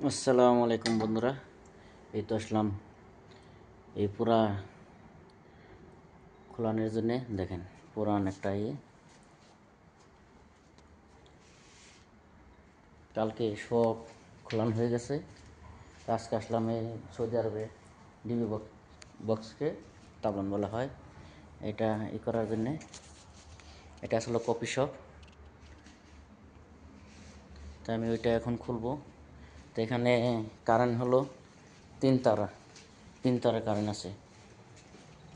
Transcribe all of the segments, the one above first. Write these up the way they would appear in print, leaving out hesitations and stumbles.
আসসালামু আলাইকুম বন্ধুরা। এই তো আসলাম এই পুরা খোলানোর জন্যে। দেখেন পুরান একটা কালকে সব খোলানো হয়ে গেছে। আজকে আসলাম এই সৌদি আরবে ডিবি বক্সকে তাবলান বলা হয়, এটা করার জন্যে। এটা আসলে কপি শপ। তো আমি ওইটা এখন খুলবো। তো এখানে কারেন্ট হলো 3 তারা, 3 তারা কারেন্ট আছে,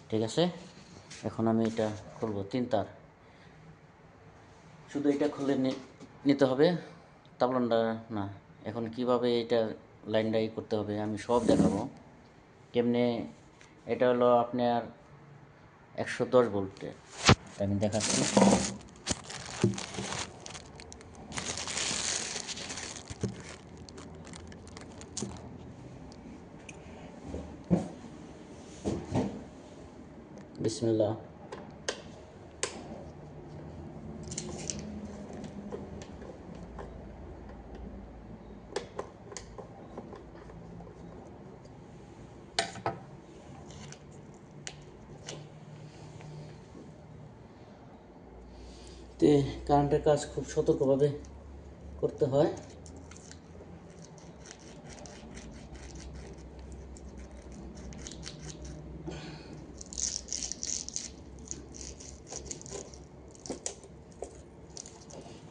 ঠিক আছে। এখন আমি এটা খুলবো 3 তার। শুধু এটা খুলে নিতে হবে, তাবলানটা না। এখন কিভাবে এটা লাইনটা করতে হবে আমি সব দেখাবো কেমনে। এটা হলো আপনার 110 ভোল্টের, আমি দেখাচ্ছি। বিসমিল্লাহ। তে কারেন্টের কাজ খুব সতর্কভাবে করতে হয়।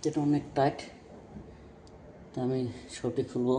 এটা অনেক টাইট, তা আমি সঠিক খুলবো।